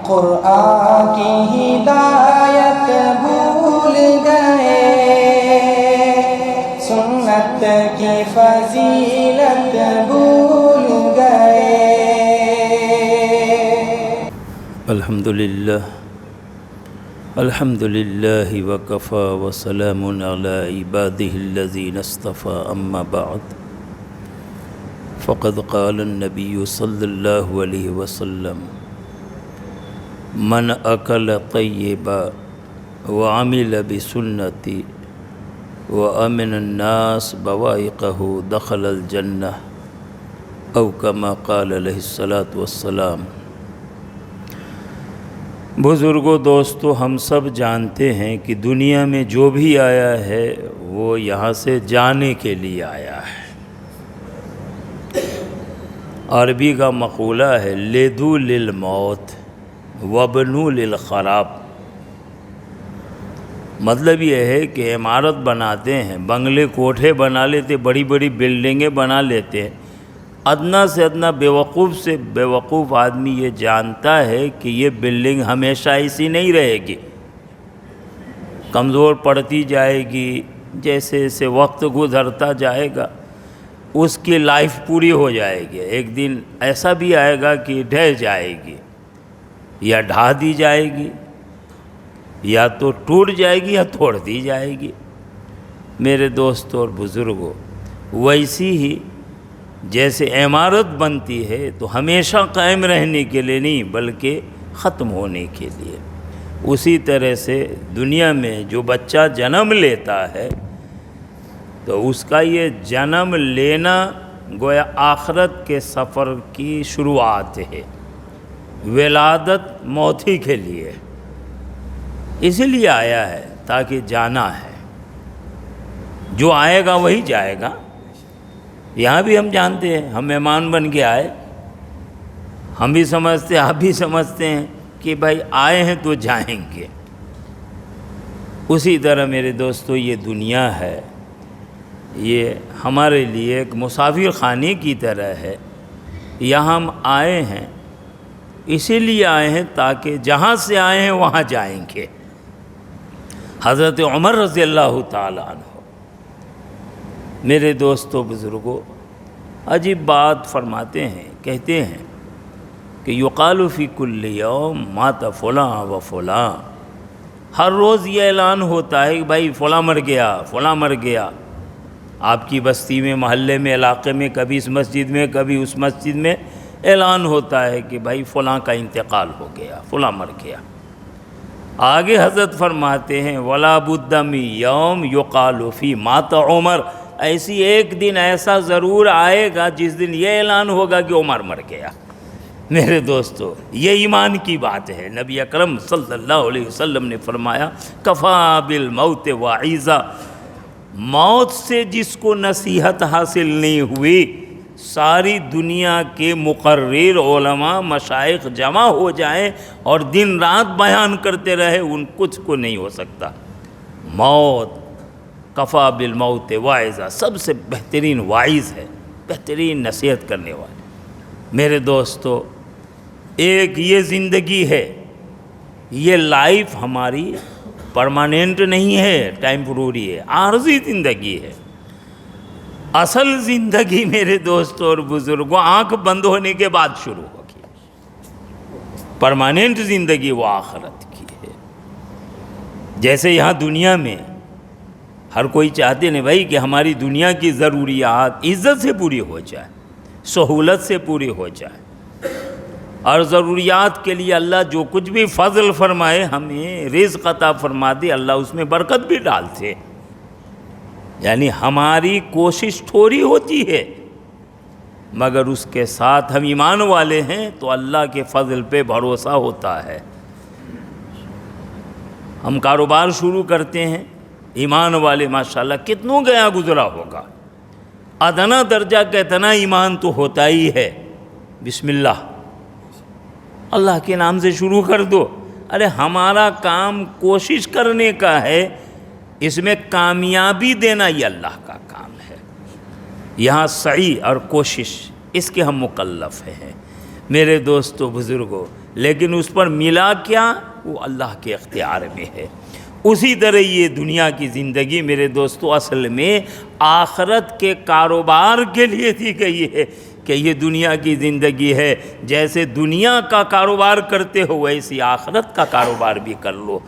قرآن کی ہدایت بھول گئے، سنت کی فضیلت بھول گئے۔ الحمدللہ وکفی وسلام علی عبادہ الذین اصطفی، اما بعد فقد قال النبی صلی اللہ علیہ وسلم: من اکل طیبا وعمل بسنتی وامن الناس بوائقہ دخل الجنہ، او کما قال علیہ الصلاۃ والسلام۔ بزرگوں، دوستو، ہم سب جانتے ہیں کہ دنیا میں جو بھی آیا ہے وہ یہاں سے جانے کے لیے آیا ہے۔ عربی کا مقولہ ہے لیدو للموت وبنو للخراب۔ مطلب یہ ہے کہ عمارت بناتے ہیں، بنگلے کوٹھے بنا لیتے، بڑی بڑی بلڈنگیں بنا لیتے ہیں۔ ادنا سے ادنا بیوقوف سے بیوقوف آدمی یہ جانتا ہے کہ یہ بلڈنگ ہمیشہ ایسی نہیں رہے گی، کمزور پڑتی جائے گی، جیسے جیسے وقت گزرتا جائے گا اس کی لائف پوری ہو جائے گی، ایک دن ایسا بھی آئے گا کہ ڈھہ جائے گی، یا ڈھا دی جائے گی، یا تو ٹوٹ جائے گی یا توڑ دی جائے گی۔ میرے دوستوں اور بزرگوں، ویسی ہی جیسے عمارت بنتی ہے تو ہمیشہ قائم رہنے کے لیے نہیں بلکہ ختم ہونے کے لیے، اسی طرح سے دنیا میں جو بچہ جنم لیتا ہے تو اس کا یہ جنم لینا گویا آخرت کے سفر کی شروعات ہے۔ ولادت موت ہی کے لیے، اسی لیے آیا ہے تاکہ جانا ہے، جو آئے گا وہی جائے گا۔ یہاں بھی ہم جانتے ہیں، ہم مہمان بن کے آئے، ہم بھی سمجھتے ہیں، آپ بھی سمجھتے ہیں کہ بھائی آئے ہیں تو جائیں گے۔ اسی طرح میرے دوستو یہ دنیا ہے، یہ ہمارے لیے ایک مسافر خانے کی طرح ہے۔ یہاں ہم آئے ہیں، اسی لیے آئے ہیں تاکہ جہاں سے آئے ہیں وہاں جائیں گے۔ حضرت عمر رضی اللہ تعالیٰ عنہ میرے دوستو بزرگوں عجیب بات فرماتے ہیں، کہتے ہیں کہ یقال فی کل یوم مات فلاں و فلاں، ہر روز یہ اعلان ہوتا ہے کہ بھائی فلاں مر گیا، فلاں مر گیا۔ آپ کی بستی میں، محلے میں، علاقے میں، کبھی اس مسجد میں کبھی اس مسجد میں اعلان ہوتا ہے کہ بھائی فلاں کا انتقال ہو گیا، فلاں مر گیا۔ آگے حضرت فرماتے ہیں وَلَا بُدَّ مِن یوم یقال فی مات عمر، ایسی ایک دن ایسا ضرور آئے گا جس دن یہ اعلان ہوگا کہ عمر مر گیا۔ میرے دوستو یہ ایمان کی بات ہے۔ نبی اکرم صلی اللہ علیہ وسلم نے فرمایا کفا بالموت وعیزا، موت سے جس کو نصیحت حاصل نہیں ہوئی، ساری دنیا کے مقرر علماء مشائخ جمع ہو جائیں اور دن رات بیان کرتے رہے، ان کچھ کو نہیں ہو سکتا۔ موت کفا بالموت واعظا، سب سے بہترین واعظ ہے، بہترین نصیحت کرنے والے۔ میرے دوستو ایک یہ زندگی ہے، یہ لائف ہماری پرماننٹ نہیں ہے، ٹیمپروری ہے، عارضی زندگی ہے۔ اصل زندگی میرے دوستو اور بزرگوں آنکھ بند ہونے کے بعد شروع ہوگی، پرماننٹ زندگی وہ آخرت کی ہے۔ جیسے یہاں دنیا میں ہر کوئی چاہتے ہیں بھائی کہ ہماری دنیا کی ضروریات عزت سے پوری ہو جائے، سہولت سے پوری ہو جائے، اور ضروریات کے لیے اللہ جو کچھ بھی فضل فرمائے، ہمیں رزق عطا فرما دے، اللہ اس میں برکت بھی ڈالتے۔ یعنی ہماری کوشش تھوڑی ہوتی ہے، مگر اس کے ساتھ ہم ایمان والے ہیں تو اللہ کے فضل پہ بھروسہ ہوتا ہے۔ ہم کاروبار شروع کرتے ہیں، ایمان والے ماشاءاللہ کتنوں گیا گزرا ہوگا، ادنا درجہ کا اتنا ایمان تو ہوتا ہی ہے، بسم اللہ، اللہ کے نام سے شروع کر دو۔ ارے ہمارا کام کوشش کرنے کا ہے، اس میں کامیابی دینا یہ اللہ کا کام ہے۔ یہاں سعی اور کوشش اس کے ہم مکلف ہیں۔ میرے دوستو بزرگوں، لیکن اس پر ملا کیا وہ اللہ کے اختیار میں ہے۔ اسی طرح یہ دنیا کی زندگی میرے دوستو اصل میں آخرت کے کاروبار کے لیے دی گئی ہے کہ یہ دنیا کی زندگی ہے، جیسے دنیا کا کاروبار کرتے ہو ویسی آخرت کا کاروبار بھی کر لو،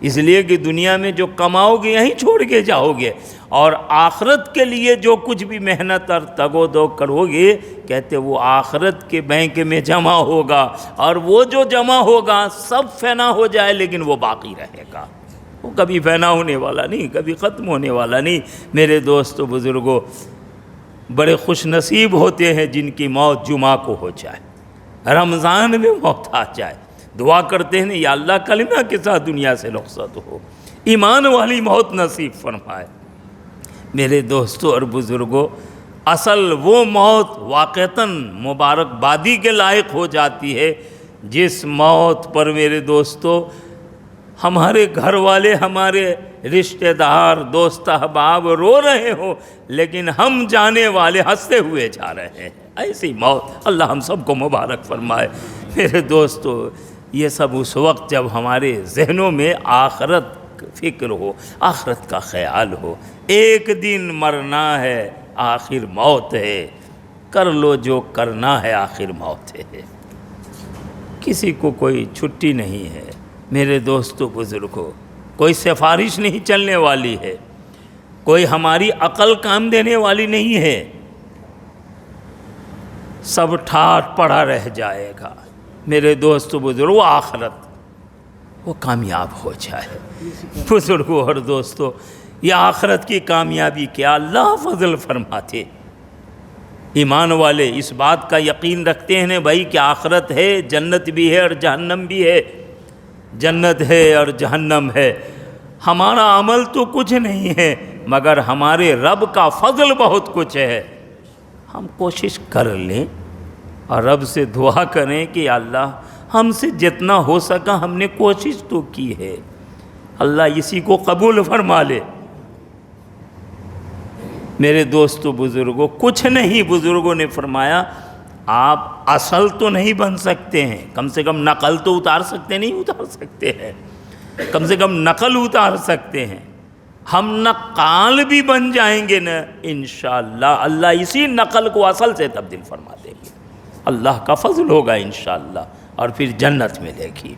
اس لیے کہ دنیا میں جو کماؤ گے یہیں چھوڑ کے جاؤ گے، اور آخرت کے لیے جو کچھ بھی محنت اور تگ و دو کرو گے کہتے وہ آخرت کے بینک میں جمع ہوگا، اور وہ جو جمع ہوگا سب فنا ہو جائے لیکن وہ باقی رہے گا، وہ کبھی فنا ہونے والا نہیں، کبھی ختم ہونے والا نہیں۔ میرے دوستو بزرگوں، بڑے خوش نصیب ہوتے ہیں جن کی موت جمعہ کو ہو جائے، رمضان میں موت آ جائے، دعا کرتے ہیں یا اللہ کلمہ کے ساتھ دنیا سے رخصت ہو، ایمان والی موت نصیب فرمائے۔ میرے دوستو اور بزرگوں، اصل وہ موت واقعتاً مبارکبادی کے لائق ہو جاتی ہے جس موت پر میرے دوستو ہمارے گھر والے، ہمارے رشتہ دار، دوست احباب رو رہے ہوں لیکن ہم جانے والے ہنستے ہوئے جا رہے ہیں، ایسی موت اللہ ہم سب کو مبارک فرمائے۔ میرے دوستو، یہ سب اس وقت جب ہمارے ذہنوں میں آخرت فکر ہو، آخرت کا خیال ہو، ایک دن مرنا ہے، آخر موت ہے، کر لو جو کرنا ہے، آخر موت ہے، کسی کو کوئی چھٹی نہیں ہے۔ میرے دوستو بزرگوں، کوئی سفارش نہیں چلنے والی ہے، کوئی ہماری عقل کام دینے والی نہیں ہے، سب ٹھاٹ پڑا رہ جائے گا۔ میرے دوستو بزرگوں، آخرت وہ کامیاب ہو جائے۔ بزرگوں اور دوستو، یہ آخرت کی کامیابی کیا اللہ فضل فرماتے۔ ایمان والے اس بات کا یقین رکھتے ہیں بھائی کہ آخرت ہے، جنت بھی ہے اور جہنم بھی ہے، جنت ہے اور جہنم ہے۔ ہمارا عمل تو کچھ نہیں ہے مگر ہمارے رب کا فضل بہت کچھ ہے۔ ہم کوشش کر لیں اور رب سے دعا کریں کہ یا اللہ ہم سے جتنا ہو سکا ہم نے کوشش تو کی ہے، اللہ اسی کو قبول فرما لے۔ میرے دوستو بزرگوں، کچھ نہیں، بزرگوں نے فرمایا آپ اصل تو نہیں بن سکتے ہیں، کم سے کم نقل تو اتار سکتے نہیں، اتار سکتے ہیں، کم سے کم نقل اتار سکتے ہیں، ہم نقال بھی بن جائیں گے نا انشاءاللہ، اللہ اسی نقل کو اصل سے تبدیل فرما دیں گے، اللہ کا فضل ہوگا انشاءاللہ، اور پھر جنت ملے گی۔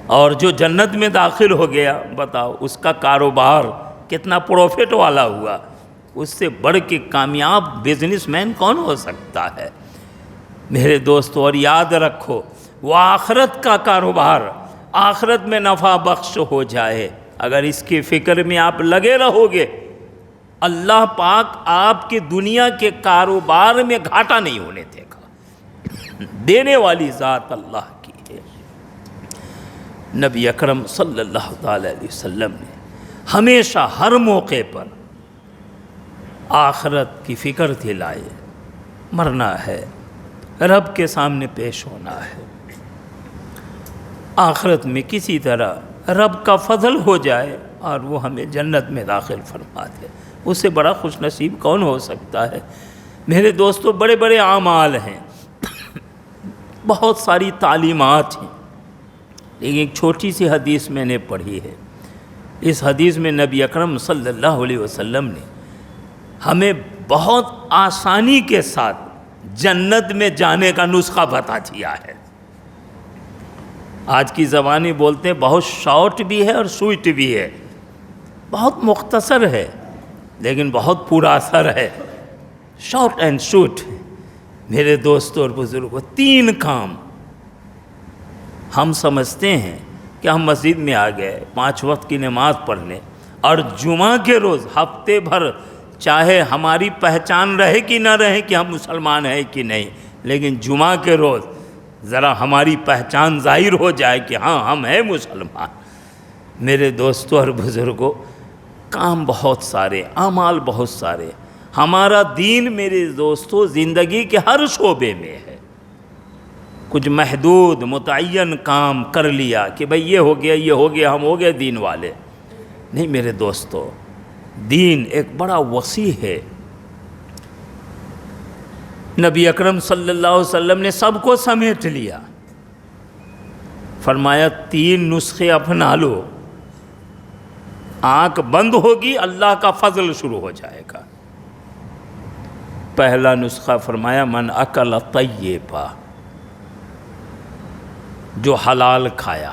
اور جو جنت میں داخل ہو گیا، بتاؤ اس کا کاروبار کتنا پروفٹ والا ہوا، اس سے بڑھ کے کامیاب بزنس مین کون ہو سکتا ہے؟ میرے دوستو، اور یاد رکھو وہ آخرت کا کاروبار آخرت میں نفع بخش ہو جائے، اگر اس کی فکر میں آپ لگے رہو گے، اللہ پاک آپ کے دنیا کے کاروبار میں گھاٹا نہیں ہونے دے گا۔ دینے والی ذات اللہ کی ہے۔ نبی اکرم صلی اللہ تعالی علیہ وسلم نے ہمیشہ ہر موقع پر آخرت کی فکر دلائے، مرنا ہے، رب کے سامنے پیش ہونا ہے، آخرت میں کسی طرح رب کا فضل ہو جائے اور وہ ہمیں جنت میں داخل فرما دے، اس سے بڑا خوش نصیب کون ہو سکتا ہے؟ میرے دوستو، بڑے بڑے اعمال ہیں، بہت ساری تعلیمات ہیں، لیکن ایک چھوٹی سی حدیث میں نے پڑھی ہے۔ اس حدیث میں نبی اکرم صلی اللہ علیہ وسلم نے ہمیں بہت آسانی کے ساتھ جنت میں جانے کا نسخہ بتا دیا ہے۔ آج کی زبانی بولتے ہیں بہت شارٹ بھی ہے اور سویٹ بھی ہے، بہت مختصر ہے لیکن بہت پورا اثر ہے، شارٹ اینڈ سویٹ۔ میرے دوستوں اور بزرگوں، 3 کام ہم سمجھتے ہیں کہ ہم مسجد میں آ گئے 5 وقت کی نماز پڑھنے، اور جمعہ کے روز ہفتے بھر چاہے ہماری پہچان رہے کہ نہ رہے کہ ہم مسلمان ہیں کہ نہیں، لیکن جمعہ کے روز ذرا ہماری پہچان ظاہر ہو جائے کہ ہاں ہم ہیں مسلمان۔ میرے دوستوں اور بزرگوں، کام بہت سارے، اعمال بہت سارے، ہمارا دین میرے دوستوں زندگی کے ہر شعبے میں ہے۔ کچھ محدود متعین کام کر لیا کہ بھئی یہ ہو گیا، یہ ہو گیا، ہم ہو گئے دین والے، نہیں میرے دوستو، دین ایک بڑا وسیع ہے۔ نبی اکرم صلی اللہ علیہ وسلم نے سب کو سمیٹ لیا، فرمایا 3 نسخے اپنا لو، آنکھ بند ہوگی اللہ کا فضل شروع ہو جائے گا۔ پہلا نسخہ فرمایا من اکل طیبا، جو حلال کھایا۔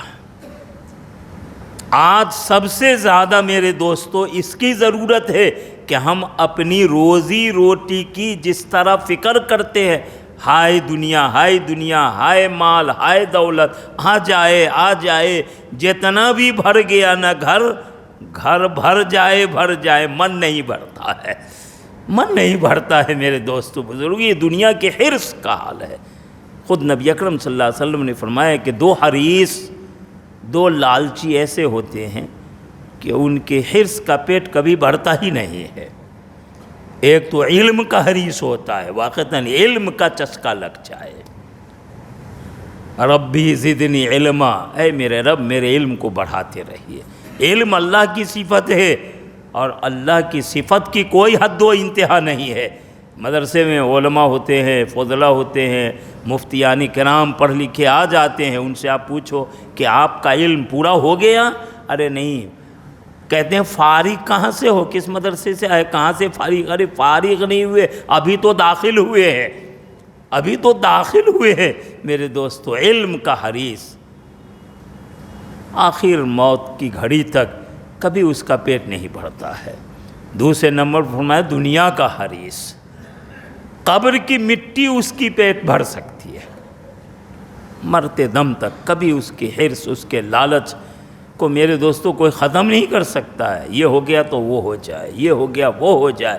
آج سب سے زیادہ میرے دوستو اس کی ضرورت ہے کہ ہم اپنی روزی روٹی کی جس طرح فکر کرتے ہیں، ہائے دنیا، ہائے دنیا، ہائے مال، ہائے دولت، آ جائے، جتنا بھی بھر گیا نا گھر بھر جائے، من نہیں بھرتا ہے، من نہیں بھرتا ہے میرے دوستو بزرگ۔ یہ دنیا کے حرص کا حال ہے۔ خود نبی اکرم صلی اللہ علیہ وسلم نے فرمایا کہ 2 حریص، 2 لالچی ایسے ہوتے ہیں کہ ان کے حرص کا پیٹ کبھی بھرتا ہی نہیں ہے۔ ایک تو علم کا حریص ہوتا ہے، واقعتاً علم کا چسکا لگ جائے، ربی زدنی علما، اے میرے رب میرے علم کو بڑھاتے رہیے۔ علم اللہ کی صفت ہے، اور اللہ کی صفت کی کوئی حد و انتہا نہیں ہے۔ مدرسے میں علماء ہوتے ہیں، فضلاء ہوتے ہیں، مفتیان کرام پڑھ لکھے آ جاتے ہیں، ان سے آپ پوچھو کہ آپ کا علم پورا ہو گیا؟ ارے نہیں۔ کہتے ہیں فارغ کہاں سے ہو، کس مدرسے سے آئے، کہاں سے فارغ؟ ارے فارغ نہیں ہوئے، ابھی تو داخل ہوئے ہیں، ابھی تو داخل ہوئے ہیں میرے دوستو۔ علم کا حریص آخر موت کی گھڑی تک کبھی اس کا پیٹ نہیں بھرتا ہے۔ دوسرے نمبر پر فرمایا دنیا کا حریص، قبر کی مٹی اس کی پیٹ بھر سکتی ہے، مرتے دم تک کبھی اس کی حرص، اس کے لالچ کو میرے دوستوں کوئی ختم نہیں کر سکتا ہے۔ یہ ہو گیا تو وہ ہو جائے، یہ ہو گیا وہ ہو جائے۔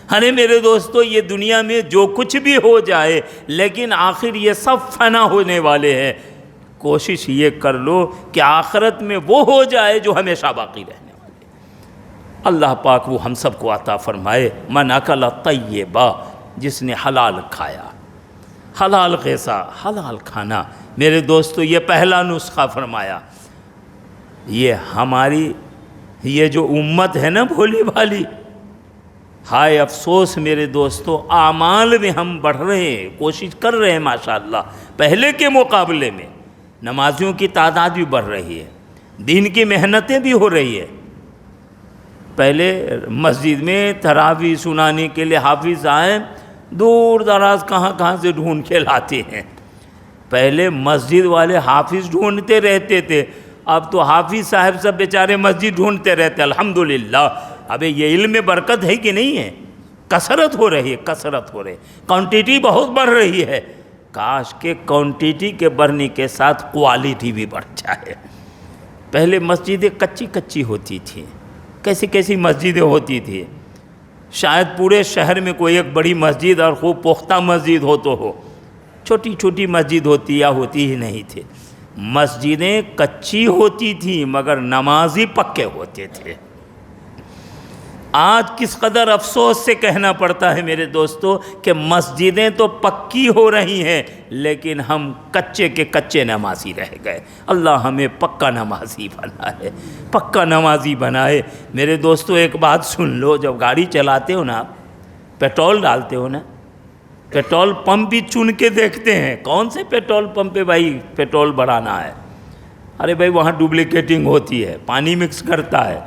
ارے میرے دوستو یہ دنیا میں جو کچھ بھی ہو جائے لیکن آخر یہ سب فنا ہونے والے ہیں۔ کوشش یہ کر لو کہ آخرت میں وہ ہو جائے جو ہمیشہ باقی رہنے والے۔ اللہ پاک وہ ہم سب کو عطا فرمائے۔ من اکل طیبا، جس نے حلال کھایا، حلال غذا، حلال کھانا۔ میرے دوستو یہ پہلا نسخہ فرمایا۔ یہ ہماری یہ جو امت ہے نا بھولی بھالی، ہائے افسوس میرے دوستو، اعمال میں ہم بڑھ رہے ہیں، کوشش کر رہے ہیں ماشاءاللہ پہلے کے مقابلے میں، نمازیوں کی تعداد بھی بڑھ رہی ہے، دین کی محنتیں بھی ہو رہی ہے۔ پہلے مسجد میں تراویح سنانے کے لیے حافظ آئے، دور دراز کہاں سے ڈھونڈ کے لاتے ہیں۔ پہلے مسجد والے حافظ ڈھونڈتے رہتے تھے، اب تو حافظ صاحب سب بیچارے مسجد ڈھونڈتے رہتے۔ الحمدللہ۔ ابے یہ علم میں برکت ہے کہ نہیں ہے؟ کثرت ہو رہی ہے، کثرت ہو رہی ہے، کوانٹیٹی بہت بڑھ رہی ہے۔ کاش کہ کوانٹیٹی کے بڑھنے کے ساتھ کوالٹی بھی بڑھ جائے۔ پہلے مسجدیں کچی ہوتی تھیں، کیسی مسجدیں ہوتی تھیں، شاید پورے شہر میں کوئی ایک بڑی مسجد اور خوب پختہ مسجد ہو تو ہو، چھوٹی مسجد ہوتی یا ہوتی ہی نہیں تھی۔ مسجدیں کچی ہوتی تھیں مگر نمازی پکے ہوتے تھے۔ آج کس قدر افسوس سے کہنا پڑتا ہے میرے دوستو کہ مسجدیں تو پکی ہو رہی ہیں لیکن ہم کچے نمازی رہ گئے۔ اللہ ہمیں پکا نمازی بنائے، پکا نمازی بنائے۔ میرے دوستو ایک بات سن لو، جب گاڑی چلاتے ہو نا، پیٹرول ڈالتے ہو نا، پیٹرول پمپ بھی چن کے دیکھتے ہیں کون سے پیٹرول پمپ پہ بھائی پیٹرول بڑھانا ہے۔ ارے بھائی وہاں ڈپلیکیٹنگ ہوتی ہے، پانی مکس کرتا ہے،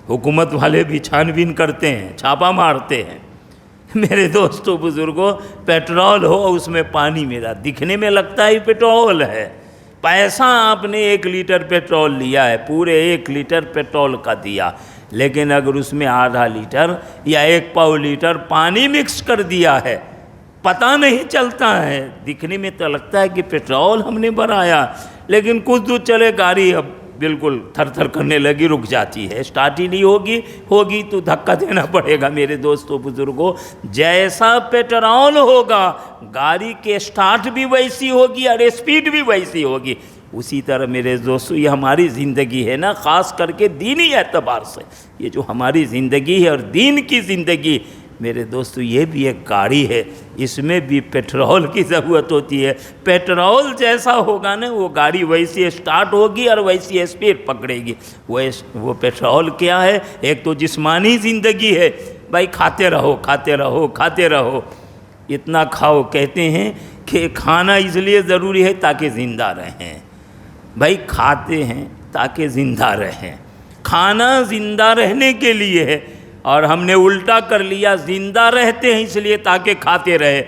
حکومت والے بھی چھان بین کرتے ہیں، چھاپا مارتے ہیں۔ میرے دوستو بزرگوں، پیٹرول ہو اس میں پانی میرا دکھنے میں لگتا ہے پیٹرول ہے، پیسہ آپ نے 1 لیٹر پیٹرول لیا ہے، پورے 1 لیٹر پیٹرول کا دیا، لیکن اگر اس میں آدھا لیٹر یا 1 پاؤ لیٹر پانی مکس کر دیا ہے، پتہ نہیں چلتا ہے، دکھنے میں تو لگتا ہے کہ پیٹرول ہم نے بھرایا، لیکن کچھ دور چلے گاڑی اب بالکل تھر تھر کرنے لگی، رک جاتی ہے، اسٹارٹ ہی نہیں ہوگی تو دھکا دینا پڑے گا۔ میرے دوستو بزرگوں، جیسا پیٹرول ہوگا گاڑی کے اسٹارٹ بھی ویسی ہوگی اور اسپیڈ بھی ویسی ہوگی۔ اسی طرح میرے دوستو یہ ہماری زندگی ہے نا، خاص کر کے دینی اعتبار سے یہ جو ہماری زندگی ہے اور دین کی زندگی، میرے دوستو یہ بھی ایک گاڑی ہے، اس میں بھی پیٹرول کی ضرورت ہوتی ہے۔ پیٹرول جیسا ہوگا نا وہ گاڑی ویسی اسٹارٹ ہوگی اور ویسی اسپیڈ پکڑے گی۔ وہ پیٹرول کیا ہے؟ ایک تو جسمانی زندگی ہے، بھائی کھاتے رہو، اتنا کھاؤ۔ کہتے ہیں کہ کھانا اس لیے ضروری ہے تاکہ زندہ رہیں۔ بھائی کھاتے ہیں تاکہ زندہ رہیں، کھانا زندہ رہنے کے لیے ہے، اور ہم نے الٹا کر لیا زندہ رہتے ہیں اس لیے تاکہ کھاتے رہے۔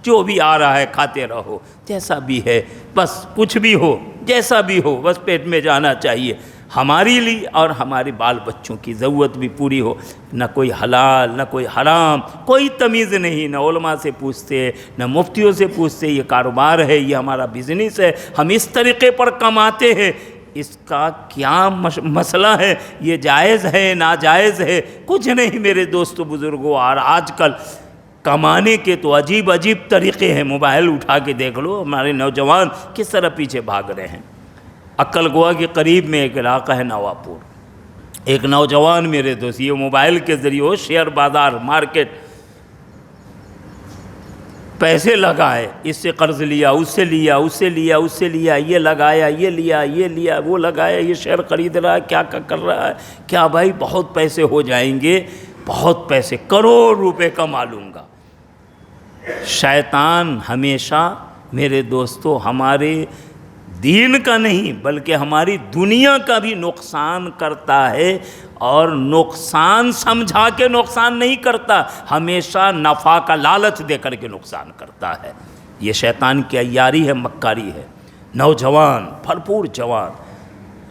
جو بھی آ رہا ہے کھاتے رہو، جیسا بھی ہے، بس کچھ بھی ہو جیسا بھی ہو، بس پیٹ میں جانا چاہیے، ہماری لیے اور ہمارے بال بچوں کی ضرورت بھی پوری ہو۔ نہ کوئی حلال نہ کوئی حرام، کوئی تمیز نہیں، نہ علماء سے پوچھتے نہ مفتیوں سے پوچھتے، یہ کاروبار ہے، یہ ہمارا بزنس ہے، ہم اس طریقے پر کماتے ہیں، اس کا کیا مسئلہ ہے، یہ جائز ہے ناجائز ہے، کچھ نہیں میرے دوستو بزرگوں۔ اور آج کل کمانے کے تو عجیب عجیب طریقے ہیں، موبائل اٹھا کے دیکھ لو ہمارے نوجوان کس طرح پیچھے بھاگ رہے ہیں۔ عقل گوا کے قریب میں ایک علاقہ ہے نواپور، ایک نوجوان میرے دوست یہ موبائل کے ذریعے شیئر بازار مارکیٹ پیسے لگائے، اس سے قرض لیا، اس سے لیا، اس سے لیا، اس سے لیا، یہ لگایا، یہ لیا، یہ لیا، وہ لگایا، یہ شیئر خرید رہا ہے، کیا کر رہا ہے، کیا بھائی بہت پیسے ہو جائیں گے، بہت پیسے، کروڑ روپے کما لوں گا۔ شیطان ہمیشہ میرے دوستو ہمارے دین کا نہیں بلکہ ہماری دنیا کا بھی نقصان کرتا ہے، اور نقصان سمجھا کے نقصان نہیں کرتا، ہمیشہ نفع کا لالچ دے کر کے نقصان کرتا ہے۔ یہ شیطان کی عیاری ہے، مکاری ہے۔ نوجوان بھرپور جوان،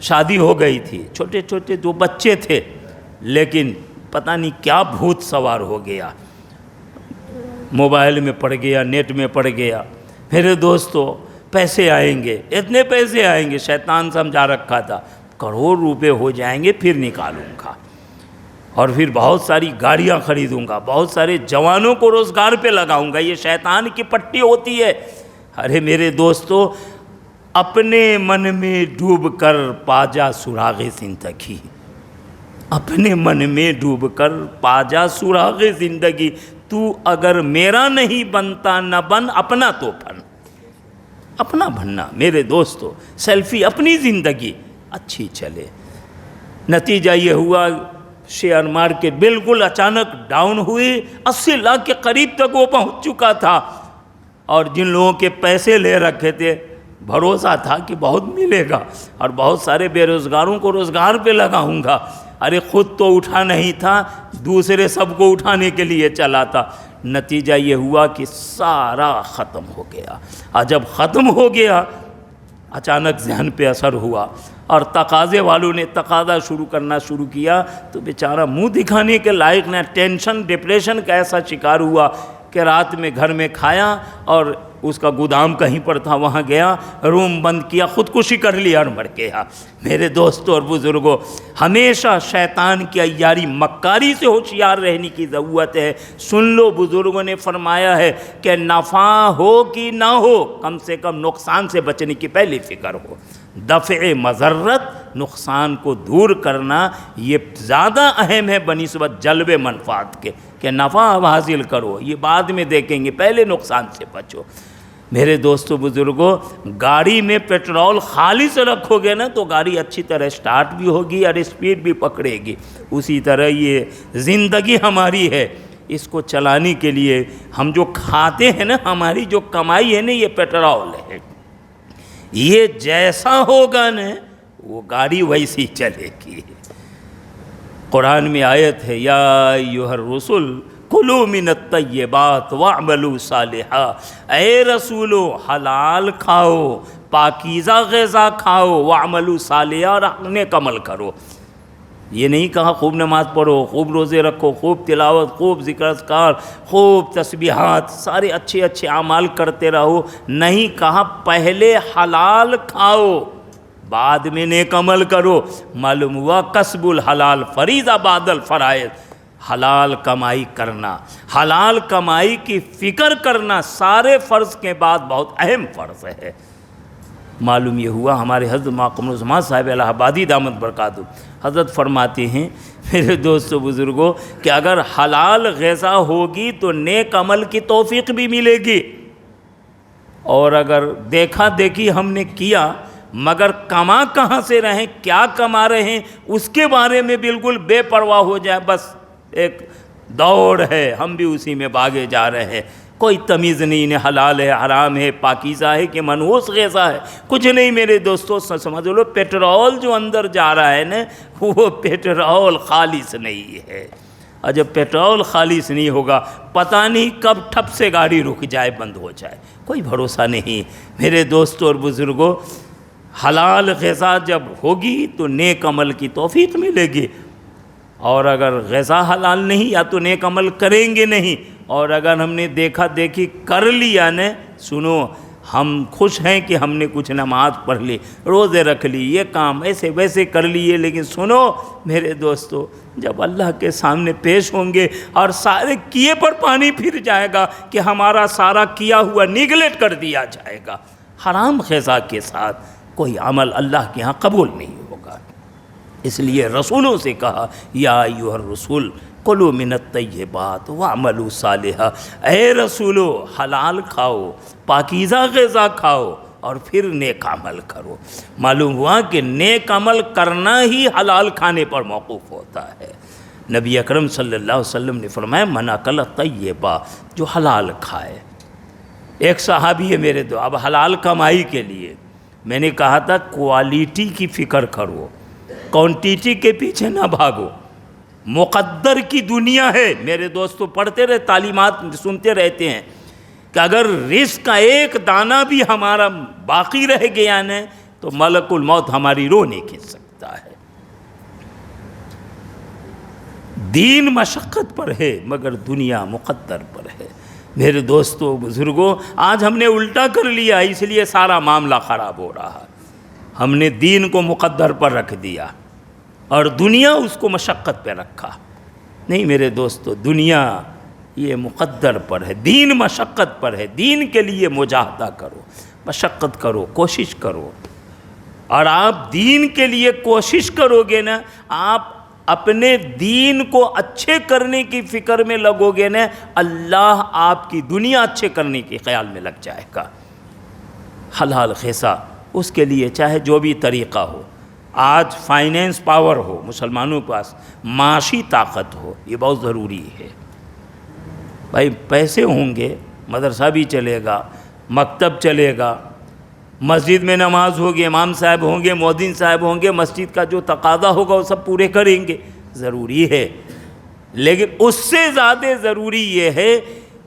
شادی ہو گئی تھی، چھوٹے چھوٹے دو بچے تھے، لیکن پتہ نہیں کیا بھوت سوار ہو گیا، موبائل میں پڑ گیا، نیٹ میں پڑ گیا۔ میرے دوستو پیسے آئیں گے، اتنے پیسے آئیں گے، شیطان سمجھا رکھا تھا کروڑ روپے ہو جائیں گے پھر نکالوں گا، اور پھر بہت ساری گاڑیاں خریدوں گا، بہت سارے جوانوں کو روزگار پہ لگاؤں گا۔ یہ شیطان کی پٹی ہوتی ہے۔ ارے میرے دوستو اپنے من میں ڈوب کر پا جا سراغ زندگی، اپنے من میں ڈوب کر پا جا سراغ زندگی، تو اگر میرا نہیں بنتا نہ بن، اپنا تو بن، اپنا بننا میرے دوستو، سیلفی اپنی زندگی اچھی چلے۔ نتیجہ یہ ہوا شیئر مارکیٹ بالکل اچانک ڈاؤن ہوئی، 80 لاکھ کے قریب تک وہ پہنچ چکا تھا، اور جن لوگوں کے پیسے لے رکھے تھے بھروسہ تھا کہ بہت ملے گا اور بہت سارے بے روزگاروں کو روزگار پہ لگاؤں گا، ارے خود تو اٹھا نہیں تھا، دوسرے سب کو اٹھانے کے لیے چلا تھا۔ نتیجہ یہ ہوا کہ سارا ختم ہو گیا، اور جب ختم ہو گیا اچانک ذہن پہ اثر ہوا، اور تقاضے والوں نے تقاضا کرنا شروع کیا، تو بیچارہ منہ دکھانے کے لائق نہ، ٹینشن ڈپریشن کا ایسا شکار ہوا کہ رات میں گھر میں کھایا، اور اس کا گودام کہیں پر تھا وہاں گیا، روم بند کیا، خودکشی کر لیا اور مر گیا۔ میرے دوستوں اور بزرگوں، ہمیشہ شیطان کی عیاری مکاری سے ہوشیار رہنے کی ضرورت ہے۔ سن لو، بزرگوں نے فرمایا ہے کہ نفع ہو کہ نہ ہو، کم سے کم نقصان سے بچنے کی پہلی فکر ہو۔ دفع مضرت، نقصان کو دور کرنا، یہ زیادہ اہم ہے بنسبت جلب منفعت کے، کہ نفع اب حاصل کرو، یہ بعد میں دیکھیں گے، پہلے نقصان سے بچو۔ میرے دوستو بزرگوں، گاڑی میں پیٹرول خالص رکھو گے نا تو گاڑی اچھی طرح سٹارٹ بھی ہوگی اور اسپیڈ بھی پکڑے گی۔ اسی طرح یہ زندگی ہماری ہے، اس کو چلانے کے لیے ہم جو کھاتے ہیں نا، ہماری جو کمائی ہے نا، یہ پیٹرول ہے، یہ جیسا ہوگا نا وہ گاڑی ویسی چلے گی۔ قرآن میں آیت ہے، یا ایھا الرسل کلوا من الطیبات واعملوا صالحا، اے رسولو حلال کھاؤ، پاکیزہ غذا کھاؤ، واعملوا صالحا، اور نیک عمل کرو۔ یہ نہیں کہا خوب نماز پڑھو، خوب روزے رکھو، خوب تلاوت، خوب ذکر اذکار، خوب تسبیحات، سارے اچھے اچھے اعمال کرتے رہو، نہیں کہا پہلے حلال کھاؤ بعد میں نیک عمل کرو۔ معلوم ہوا کسب الحلال فریضہ بعد الفرائض، حلال کمائی کرنا، حلال کمائی کی فکر کرنا سارے فرض کے بعد بہت اہم فرض ہے۔ معلوم یہ ہوا ہمارے حضرت قمر الزمان صاحب الہ آبادی دامت برکاتہ حضرت فرماتے ہیں، میرے دوستو بزرگوں، کہ اگر حلال غذا ہوگی تو نیک عمل کی توفیق بھی ملے گی، اور اگر دیکھا دیکھی ہم نے کیا مگر کما کہاں سے رہیں، کیا کما رہے ہیں، اس کے بارے میں بالکل بے پرواہ ہو جائے، بس ایک دوڑ ہے، ہم بھی اسی میں بھاگے جا رہے ہیں، کوئی تمیز نہیں، انہیں حلال ہے، حرام ہے، پاکیزہ ہے کہ منحوس غذا ہے، کچھ نہیں میرے دوستو۔ سمجھ لو پیٹرول جو اندر جا رہا ہے نا، وہ پیٹرول خالص نہیں ہے، اور جب پیٹرول خالص نہیں ہوگا پتہ نہیں کب ٹھپ سے گاڑی رک جائے، بند ہو جائے، کوئی بھروسہ نہیں میرے دوستو اور بزرگوں۔ حلال غذا جب ہوگی تو نیک عمل کی توفیق ملے گی، اور اگر غذا حلال نہیں یا تو نیک عمل کریں گے نہیں، اور اگر ہم نے دیکھا دیکھی کر لیا نا، سنو ہم خوش ہیں کہ ہم نے کچھ نماز پڑھ لی، روزے رکھ لی، یہ کام ایسے ویسے کر لیے، لیکن سنو میرے دوستو، جب اللہ کے سامنے پیش ہوں گے اور سارے کیے پر پانی پھر جائے گا کہ ہمارا سارا کیا ہوا نیگلیکٹ کر دیا جائے گا۔ حرام غذا کے ساتھ کوئی عمل اللہ کے ہاں قبول نہیں ہوگا۔ اس لیے رسولوں سے کہا یا ایھا الرسول کلوا من الطیبات واعملوا صالحا، اے رسولو حلال کھاؤ، پاکیزہ غذا کھاؤ، اور پھر نیک عمل کرو۔ معلوم ہوا کہ نیک عمل کرنا ہی حلال کھانے پر موقوف ہوتا ہے۔ نبی اکرم صلی اللہ علیہ وسلم نے فرمایا من اکل طیبا، جو حلال کھائے۔ ایک صحابی ہے میرے دو، اب حلال کمائی کے لیے میں نے کہا تھا کوالٹی کی فکر کرو، کوانٹیٹی کے پیچھے نہ بھاگو۔ مقدر کی دنیا ہے میرے دوستو، پڑھتے رہے، تعلیمات سنتے رہتے ہیں کہ اگر رزق کا ایک دانہ بھی ہمارا باقی رہ گیا نا تو ملک الموت ہماری روح نہیں کھینچ سکتا ہے۔ دین مشقت پر ہے مگر دنیا مقدر پر ہے۔ میرے دوستو بزرگوں، آج ہم نے الٹا کر لیا، اس لیے سارا معاملہ خراب ہو رہا۔ ہم نے دین کو مقدر پر رکھ دیا اور دنیا اس کو مشقت پہ رکھا۔ نہیں میرے دوستو، دنیا یہ مقدر پر ہے، دین مشقت پر ہے۔ دین کے لیے مجاہدہ کرو، مشقت کرو، کوشش کرو، اور آپ دین کے لیے کوشش کرو گے نا، آپ اپنے دین کو اچھے کرنے کی فکر میں لگو گے نا، اللہ آپ کی دنیا اچھے کرنے کے خیال میں لگ جائے گا۔ حلال غذا اس کے لیے چاہے جو بھی طریقہ ہو، آج فائنینس پاور ہو، مسلمانوں کے پاس معاشی طاقت ہو، یہ بہت ضروری ہے۔ بھائی پیسے ہوں گے مدرسہ بھی چلے گا، مکتب چلے گا، مسجد میں نماز ہوگی، امام صاحب ہوں گے، مؤذن صاحب ہوں گے، مسجد کا جو تقاضا ہوگا وہ سب پورے کریں گے، ضروری ہے۔ لیکن اس سے زیادہ ضروری یہ ہے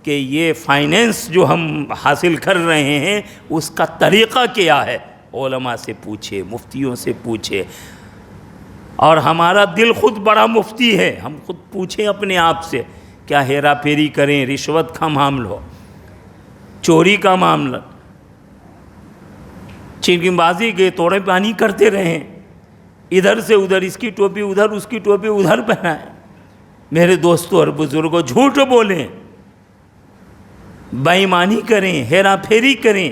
کہ یہ فائنینس جو ہم حاصل کر رہے ہیں اس کا طریقہ کیا ہے، علماء سے پوچھے، مفتیوں سے پوچھے۔ اور ہمارا دل خود بڑا مفتی ہے، ہم خود پوچھیں اپنے آپ سے، کیا ہیرا پھیری کریں، رشوت کا معاملہ ہو، چوری کا معاملہ، چنگی بازی کے توڑے پانی کرتے رہیں، ادھر سے ادھر اس کی ٹوپی ادھر، اس کی ٹوپی ادھر پہنائیں۔ میرے دوستو اور بزرگوں، جھوٹ بولیں، بے ایمانی کریں، ہیرا پھیری کریں،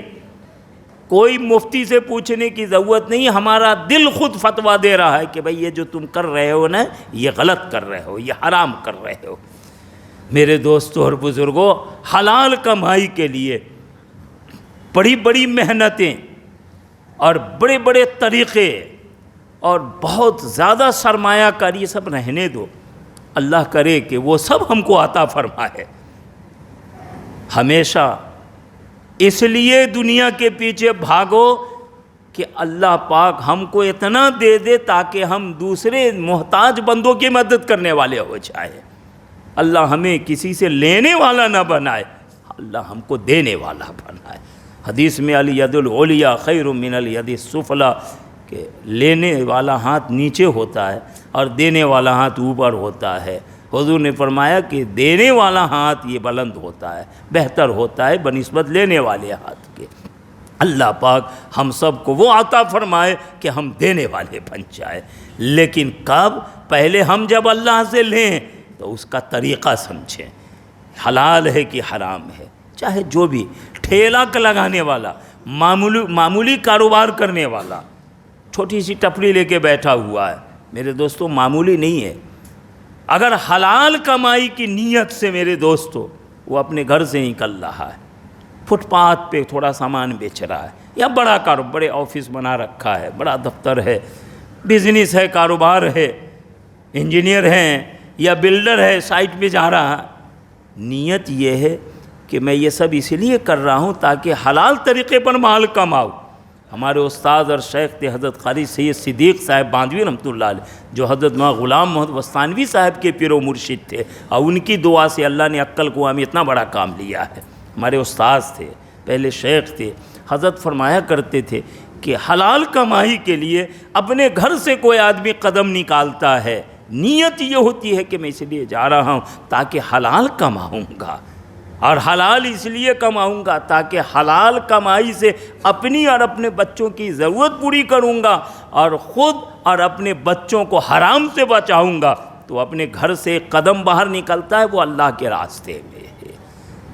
کوئی مفتی سے پوچھنے کی ضرورت نہیں، ہمارا دل خود فتویٰ دے رہا ہے کہ بھئی یہ جو تم کر رہے ہو نا، یہ غلط کر رہے ہو، یہ حرام کر رہے ہو۔ میرے دوستو اور بزرگوں، حلال کمائی کے لیے بڑی بڑی محنتیں اور بڑے بڑے طریقے اور بہت زیادہ سرمایہ کاری سب رہنے دو، اللہ کرے کہ وہ سب ہم کو عطا فرمائے۔ ہمیشہ اس لیے دنیا کے پیچھے بھاگو کہ اللہ پاک ہم کو اتنا دے دے تاکہ ہم دوسرے محتاج بندوں کی مدد کرنے والے ہو جائیں۔ اللہ ہمیں کسی سے لینے والا نہ بنائے، اللہ ہم کو دینے والا بنائے۔ حدیث میں الید العلیٰ خیر من الید السفلیٰ، کہ لینے والا ہاتھ نیچے ہوتا ہے اور دینے والا ہاتھ اوپر ہوتا ہے۔ حضور نے فرمایا کہ دینے والا ہاتھ یہ بلند ہوتا ہے، بہتر ہوتا ہے بنسبت لینے والے ہاتھ کے۔ اللہ پاک ہم سب کو وہ عطا فرمائے کہ ہم دینے والے بن جائیں۔ لیکن کب؟ پہلے ہم جب اللہ سے لیں تو اس کا طریقہ سمجھیں، حلال ہے کہ حرام ہے۔ چاہے جو بھی ٹھیلا لگانے والا، معمولی کاروبار کرنے والا، چھوٹی سی ٹپری لے کے بیٹھا ہوا ہے، میرے دوستو معمولی نہیں ہے۔ اگر حلال کمائی کی نیت سے میرے دوستو وہ اپنے گھر سے نکل رہا ہے، فٹ پاتھ پہ تھوڑا سامان بیچ رہا ہے، یا بڑا کاروبار، بڑے آفس بنا رکھا ہے، بڑا دفتر ہے، بزنس ہے، کاروبار ہے، انجینئر ہیں یا بلڈر ہے، سائٹ پہ جا رہا ہے، نیت یہ ہے کہ میں یہ سب اس لیے کر رہا ہوں تاکہ حلال طریقے پر مال کماؤں۔ ہمارے استاد اور شیخ تھے حضرت قاری سید صدیق صاحب باندھوی رحمۃ اللہ علیہ، جو حضرت مولانا غلام محمد وستانوی صاحب کے پیر و مرشد تھے، اور ان کی دعا سے اللہ نے عقل کو ہمیں اتنا بڑا کام لیا ہے۔ ہمارے استاد تھے، پہلے شیخ تھے، حضرت فرمایا کرتے تھے کہ حلال کمائی کے لیے اپنے گھر سے کوئی آدمی قدم نکالتا ہے، نیت یہ ہوتی ہے کہ میں اس لیے جا رہا ہوں تاکہ حلال کماؤں گا، اور حلال اس لیے کماؤں گا تاکہ حلال کمائی سے اپنی اور اپنے بچوں کی ضرورت پوری کروں گا، اور خود اور اپنے بچوں کو حرام سے بچاؤں گا۔ تو اپنے گھر سے ایک قدم باہر نکلتا ہے، وہ اللہ کے راستے میں ہے،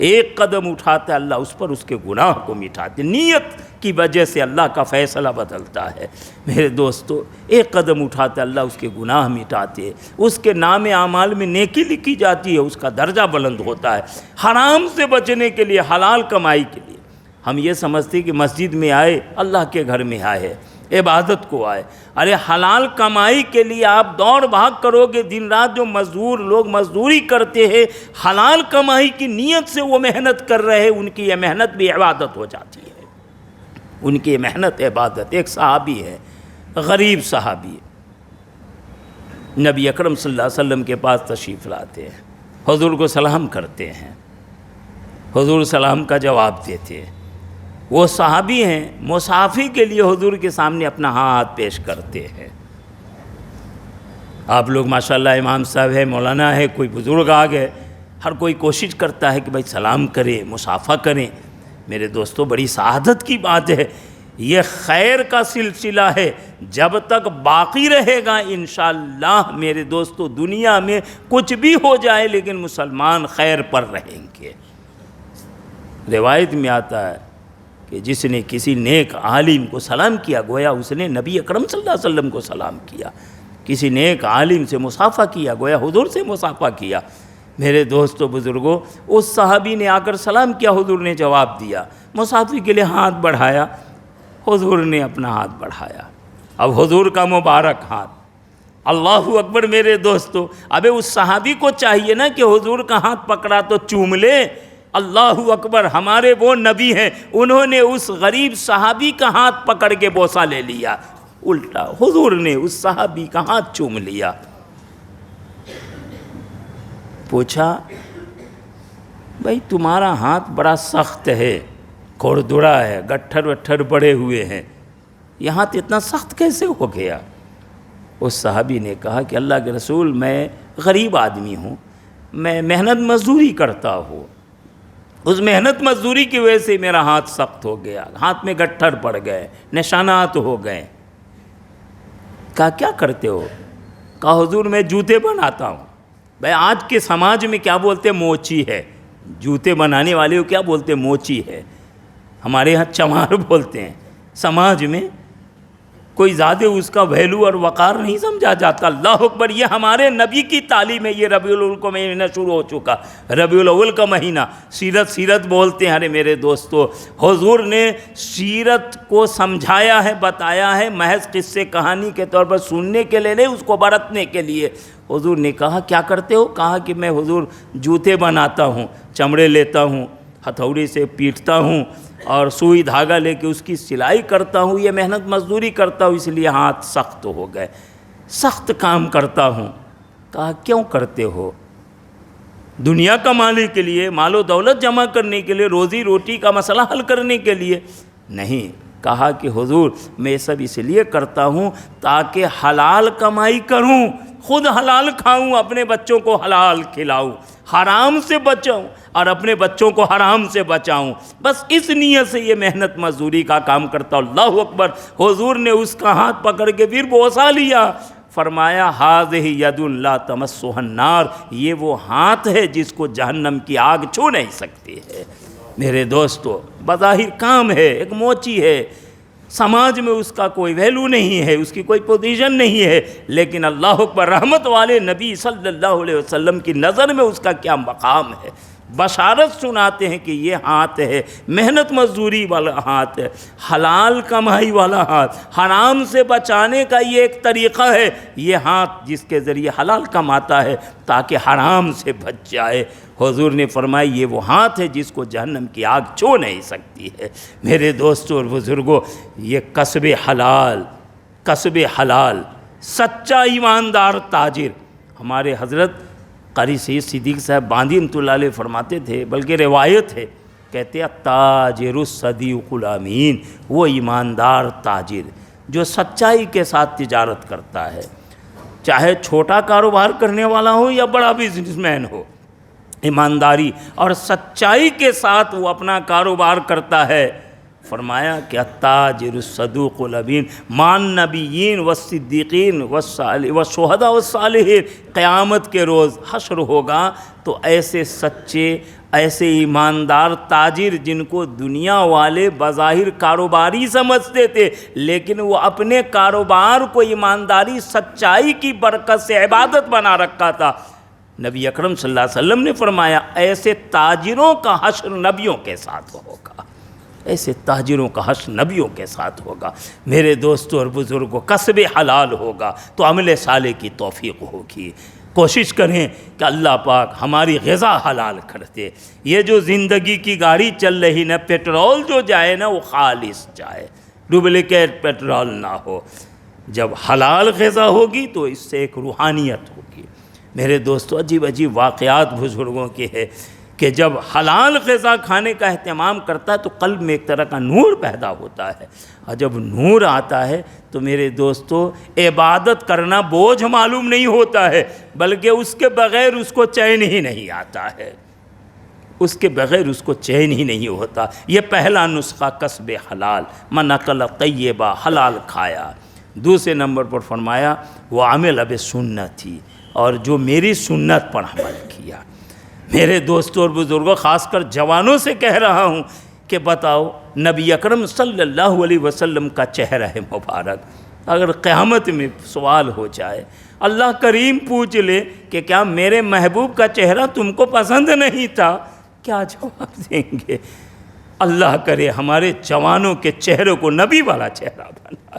ایک قدم اٹھاتا ہے، اللہ اس پر اس کے گناہ کو مٹاتے، نیت کی وجہ سے اللہ کا فیصلہ بدلتا ہے۔ میرے دوستو، ایک قدم اٹھاتا ہے، اللہ اس کے گناہ مٹاتے، اس کے نام اعمال میں نیکی لکھی جاتی ہے، اس کا درجہ بلند ہوتا ہے۔ حرام سے بچنے کے لیے، حلال کمائی کے لیے ہم یہ سمجھتے کہ مسجد میں آئے، اللہ کے گھر میں آئے، عبادت کو آئے۔ ارے حلال کمائی کے لیے آپ دوڑ بھاگ کرو گے، دن رات جو مزدور لوگ مزدوری کرتے ہیں، حلال کمائی کی نیت سے وہ محنت کر رہے ہیں، ان کی یہ محنت بھی عبادت ہو جاتی ہے، ان کی یہ محنت عبادت۔ ایک صحابی ہے، غریب صحابی، نبی اکرم صلی اللہ علیہ وسلم کے پاس تشریف لاتے ہیں، حضور کو سلام کرتے ہیں، حضور سلام کا جواب دیتے ہیں۔ وہ صحابی ہیں، مسافر کے لیے حضور کے سامنے اپنا ہاتھ پیش کرتے ہیں۔ آپ لوگ ماشاءاللہ امام صاحب ہے، مولانا ہے، کوئی بزرگ آ گئے، ہر کوئی کوشش کرتا ہے کہ بھائی سلام کریں، مصافحہ کریں۔ میرے دوستو، بڑی سعادت کی بات ہے، یہ خیر کا سلسلہ ہے، جب تک باقی رہے گا انشاءاللہ میرے دوستو، دنیا میں کچھ بھی ہو جائے لیکن مسلمان خیر پر رہیں گے۔ روایت میں آتا ہے کہ جس نے کسی نیک عالم کو سلام کیا، گویا اس نے نبی اکرم صلی اللہ علیہ وسلم کو سلام کیا۔ کسی نیک عالم سے مصافحہ کیا، گویا حضور سے مصافحہ کیا۔ میرے دوستو بزرگوں، اس صحابی نے آ کر سلام کیا، حضور نے جواب دیا، مصافحے کے لیے ہاتھ بڑھایا، حضور نے اپنا ہاتھ بڑھایا۔ اب حضور کا مبارک ہاتھ، اللہ اکبر میرے دوستو، ابے اس صحابی کو چاہیے نا کہ حضور کا ہاتھ پکڑا تو چوم لے۔ اللہ اکبر، ہمارے وہ نبی ہیں، انہوں نے اس غریب صحابی کا ہاتھ پکڑ کے بوسہ لے لیا، الٹا حضور نے اس صحابی کا ہاتھ چوم لیا۔ پوچھا، بھائی تمہارا ہاتھ بڑا سخت ہے، کھردرا ہے، گٹھر وٹھر بڑے ہوئے ہیں، یہ ہاتھ اتنا سخت کیسے ہو گیا؟ اس صحابی نے کہا کہ اللہ کے رسول، میں غریب آدمی ہوں، میں محنت مزدوری کرتا ہوں، اس محنت مزدوری کی وجہ سے میرا ہاتھ سخت ہو گیا، ہاتھ میں گٹھر پڑ گئے، نشانات ہو گئے۔ کہا کیا کرتے ہو؟ کہا حضور میں جوتے بناتا ہوں۔ بھائی آج کے سماج میں کیا بولتے؟ موچی ہے، جوتے بنانے والے کو کیا بولتے؟ موچی ہے، ہمارے ہاں چمار بولتے ہیں۔ سماج میں کوئی زیادہ اس کا ویلو اور وقار نہیں سمجھا جاتا۔ اللہ اکبر، یہ ہمارے نبی کی تعلیم ہے۔ یہ ربیع الاول کا مہینہ شروع ہو چکا، ربیع الاول کا مہینہ، سیرت بولتے ہیں۔ ارے میرے دوستو، حضور نے سیرت کو سمجھایا ہے، بتایا ہے، محض قصے کہانی کے طور پر سننے کے لیے نہیں، اس کو برتنے کے لیے۔ حضور نے کہا کیا کرتے ہو؟ کہا کہ میں حضور جوتے بناتا ہوں، چمڑے لیتا ہوں، ہتھوڑی سے پیٹتا ہوں اور سوئی دھاگا لے کے اس کی سلائی کرتا ہوں، یہ محنت مزدوری کرتا ہوں، اس لیے ہاتھ سخت ہو گئے، سخت کام کرتا ہوں۔ کہا کیوں کرتے ہو؟ دنیا کمانے کے لیے، مال و دولت جمع کرنے کے لیے، روزی روٹی کا مسئلہ حل کرنے کے لیے؟ نہیں۔ کہا کہ حضور میں یہ سب اس لیے کرتا ہوں تاکہ حلال کمائی کروں، خود حلال کھاؤں، اپنے بچوں کو حلال کھلاؤں، حرام سے بچاؤں اور اپنے بچوں کو حرام سے بچاؤں، بس اس نیت سے یہ محنت مزدوری کا کام کرتا ہوں۔ اللہ اکبر، حضور نے اس کا ہاتھ پکڑ کے پھر بوسہ لیا، فرمایا ہذہ ید لا تمسہ النار، یہ وہ ہاتھ ہے جس کو جہنم کی آگ چھو نہیں سکتی ہے۔ میرے دوستو، بظاہر کام ہے، ایک موچی ہے، سماج میں اس کا کوئی ویلو نہیں ہے، اس کی کوئی پوزیشن نہیں ہے، لیکن اللہ اکبر، رحمت والے نبی صلی اللہ علیہ وسلم کی نظر میں اس کا کیا مقام ہے۔ بشارت سناتے ہیں کہ یہ ہاتھ ہے محنت مزدوری والا ہاتھ ہے، حلال کمائی والا ہاتھ، حرام سے بچانے کا یہ ایک طریقہ ہے، یہ ہاتھ جس کے ذریعے حلال کماتا ہے تاکہ حرام سے بچ جائے۔ حضور نے فرمایا یہ وہ ہاتھ ہے جس کو جہنم کی آگ چھو نہیں سکتی ہے۔ میرے دوستوں اور بزرگوں، یہ کسب حلال، سچا ایماندار تاجر، ہمارے حضرت قاری سید صدیق صاحب باندی رحمۃ اللہ علیہ فرماتے تھے، بلکہ روایت ہے، کہتے ہیں تاجر الصدیق الامین، وہ ایماندار تاجر جو سچائی کے ساتھ تجارت کرتا ہے، چاہے چھوٹا کاروبار کرنے والا ہو یا بڑا بزنس مین ہو، ایمانداری اور سچائی کے ساتھ وہ اپنا کاروبار کرتا ہے۔ فرمایا کہ التاجر الصدوق الامین مان نبیین والصدیقین والشہداء والصالحین، قیامت کے روز حشر ہوگا تو ایسے سچے، ایسے ایماندار تاجر جن کو دنیا والے بظاہر کاروباری سمجھتے تھے، لیکن وہ اپنے کاروبار کو ایمانداری سچائی کی برکت سے عبادت بنا رکھا تھا، نبی اکرم صلی اللہ علیہ وسلم نے فرمایا ایسے تاجروں کا حشر نبیوں کے ساتھ ہوگا، ایسے تاجروں کا حشر نبیوں کے ساتھ ہوگا۔ میرے دوستوں اور بزرگوں، کسب حلال ہوگا تو عمل صالح کی توفیق ہوگی۔ کوشش کریں کہ اللہ پاک ہماری غذا حلال کر دے۔ یہ جو زندگی کی گاڑی چل رہی نا، پیٹرول جو جائے نا وہ خالص جائے، ڈپلیکیٹ پیٹرول نہ ہو۔ جب حلال غذا ہوگی تو اس سے ایک روحانیت ہوگی۔ میرے دوستو، عجیب عجیب واقعات بزرگوں کے ہیں کہ جب حلال غذا کھانے کا اہتمام کرتا ہے تو قلب میں ایک طرح کا نور پیدا ہوتا ہے، اور جب نور آتا ہے تو میرے دوستو عبادت کرنا بوجھ معلوم نہیں ہوتا ہے، بلکہ اس کے بغیر اس کو چین ہی نہیں آتا ہے، اس کے بغیر اس کو چین ہی نہیں ہوتا۔ یہ پہلا نسخہ کسب حلال، من اکل طیبہ، حلال کھایا۔ دوسرے نمبر پر فرمایا وہ عمل بسنتی، اور جو میری سنت پر عمل کیا۔ میرے دوستوں اور بزرگوں، خاص کر جوانوں سے کہہ رہا ہوں کہ بتاؤ نبی اکرم صلی اللہ علیہ وسلم کا چہرہ مبارک اگر قیامت میں سوال ہو جائے، اللہ کریم پوچھ لے کہ کیا میرے محبوب کا چہرہ تم کو پسند نہیں تھا، کیا جواب دیں گے؟ اللہ کرے ہمارے جوانوں کے چہروں کو نبی والا چہرہ بنا۔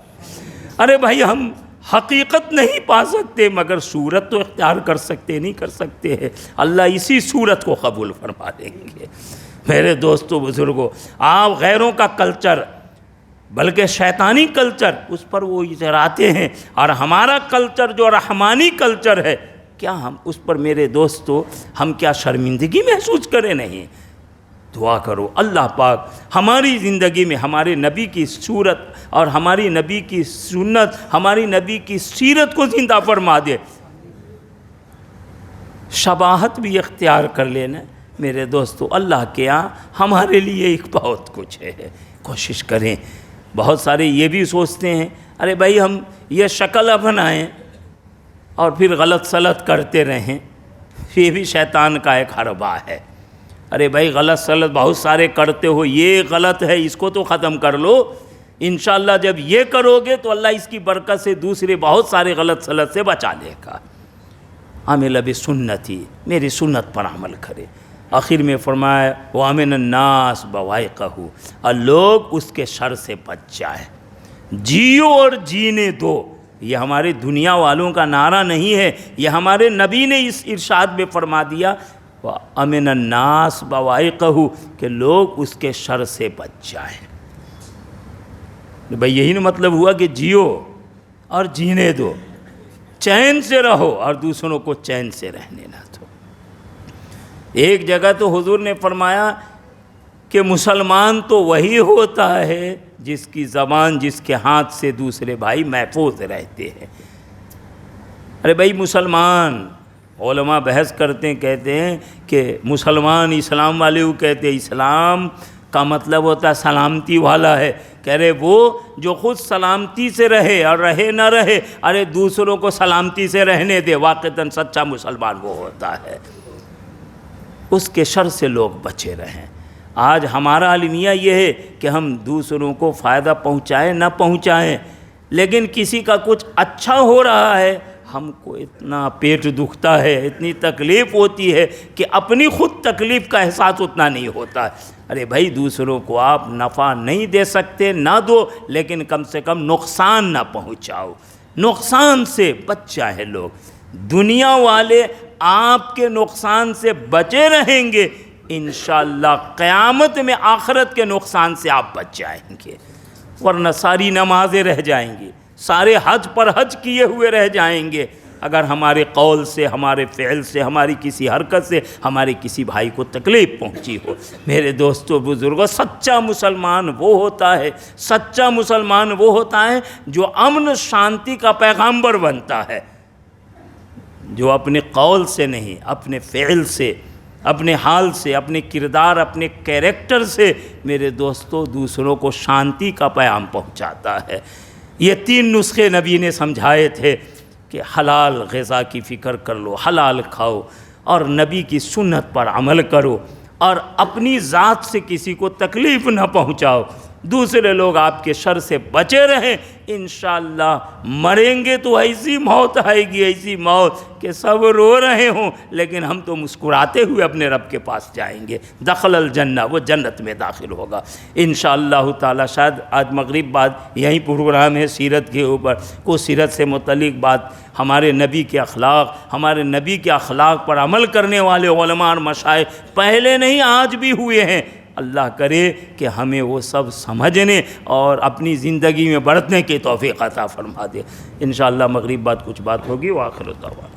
ارے بھائی، ہم حقیقت نہیں پا سکتے مگر صورت تو اختیار کر سکتے نہیں کر سکتے ہیں، اللہ اسی صورت کو قبول فرما دیں گے۔ میرے دوستو بزرگوں، آپ غیروں کا کلچر بلکہ شیطانی کلچر اس پر وہ اتراتے ہیں، اور ہمارا کلچر جو رحمانی کلچر ہے، کیا ہم اس پر میرے دوستو ہم کیا شرمندگی محسوس کریں؟ نہیں۔ دعا کرو اللہ پاک ہماری زندگی میں ہمارے نبی کی صورت اور ہماری نبی کی سنت، ہماری نبی کی سیرت کو زندہ فرما دے، شباہت بھی اختیار کر لینا۔ میرے دوستو، اللہ کے یہاں ہمارے لیے ایک بہت کچھ ہے، کوشش کریں۔ بہت سارے یہ بھی سوچتے ہیں ارے بھائی ہم یہ شکل اپنائیں اور پھر غلط سلط کرتے رہیں، یہ بھی شیطان کا ایک حربہ ہے۔ ارے بھائی غلط سلط بہت سارے کرتے ہو، یہ غلط ہے، اس کو تو ختم کر لو۔ انشاءاللہ جب یہ کرو گے تو اللہ اس کی برکت سے دوسرے بہت سارے غلط سلط سے بچا لے گا۔ عمل بسنتی، میری سنت پر عمل کرے۔ آخر میں فرمایا وَأَمِنَ النَّاسِ بَوَائِقَهُ، اور لوگ اس کے شر سے بچ جائے۔ جیو اور جینے دو، یہ ہمارے دنیا والوں کا نعرہ نہیں ہے، یہ ہمارے نبی نے اس ارشاد میں فرما دیا وَأَمِنَ النَّاسِ بَوَائِقَهُ، کہ لوگ اس کے شر سے بچ جائیں۔ بھئی یہی مطلب ہوا کہ جیو اور جینے دو، چین سے رہو اور دوسروں کو چین سے رہنے نہ دو۔ ایک جگہ تو حضور نے فرمایا کہ مسلمان تو وہی ہوتا ہے جس کی زبان، جس کے ہاتھ سے دوسرے بھائی محفوظ رہتے ہیں۔ ارے بھائی مسلمان، علماء بحث کرتے ہیں، کہتے ہیں کہ مسلمان اسلام والے کو کہتے ہیں اسلام کا مطلب ہوتا ہے سلامتی والا ہے، کہہ رہے وہ جو خود سلامتی سے رہے اور رہے نہ رہے، ارے دوسروں کو سلامتی سے رہنے دے، واقعتاً سچا مسلمان وہ ہوتا ہے، اس کے شر سے لوگ بچے رہیں۔ آج ہمارا المیہ یہ ہے کہ ہم دوسروں کو فائدہ پہنچائیں نہ پہنچائیں، لیکن کسی کا کچھ اچھا ہو رہا ہے ہم کو اتنا پیٹ دکھتا ہے، اتنی تکلیف ہوتی ہے کہ اپنی خود تکلیف کا احساس اتنا نہیں ہوتا ہے۔ ارے بھائی دوسروں کو آپ نفع نہیں دے سکتے نہ دو، لیکن کم سے کم نقصان نہ پہنچاؤ، نقصان سے بچ جائیں لوگ۔ دنیا والے آپ کے نقصان سے بچے رہیں گے، انشاءاللہ قیامت میں آخرت کے نقصان سے آپ بچ جائیں گے، ورنہ ساری نمازیں رہ جائیں گی، سارے حج پر حج کیے ہوئے رہ جائیں گے، اگر ہمارے قول سے، ہمارے فعل سے، ہماری کسی حرکت سے ہمارے کسی بھائی کو تکلیف پہنچی ہو۔ میرے دوستو بزرگوں، سچا مسلمان وہ ہوتا ہے، سچا مسلمان وہ ہوتا ہے جو امن شانتی کا پیغامبر بنتا ہے، جو اپنے قول سے نہیں، اپنے فعل سے، اپنے حال سے، اپنے کردار، اپنے کیریکٹر سے میرے دوستو دوسروں کو شانتی کا پیغام پہنچاتا ہے۔ یہ 3 نسخے نبی نے سمجھائے تھے کہ حلال غذا کی فکر کر لو، حلال کھاؤ، اور نبی کی سنت پر عمل کرو، اور اپنی ذات سے کسی کو تکلیف نہ پہنچاؤ، دوسرے لوگ آپ کے شر سے بچے رہیں۔ انشاءاللہ مریں گے تو ایسی موت آئے گی، ایسی موت کہ سب رو رہے ہوں، لیکن ہم تو مسکراتے ہوئے اپنے رب کے پاس جائیں گے۔ دخل الجنہ، وہ جنت میں داخل ہوگا انشاءاللہ تعالی۔ شاید آج مغرب بعد یہی پروگرام ہے سیرت کے اوپر، کو سیرت سے متعلق بات، ہمارے نبی کے اخلاق، ہمارے نبی کے اخلاق پر عمل کرنے والے علماء اور مشائخ پہلے نہیں آج بھی ہوئے ہیں۔ اللہ کرے کہ ہمیں وہ سب سمجھنے اور اپنی زندگی میں برتنے کی توفیق عطا فرما دے۔ انشاءاللہ مغرب بعد کچھ بات ہوگی، وآخر دعوانا۔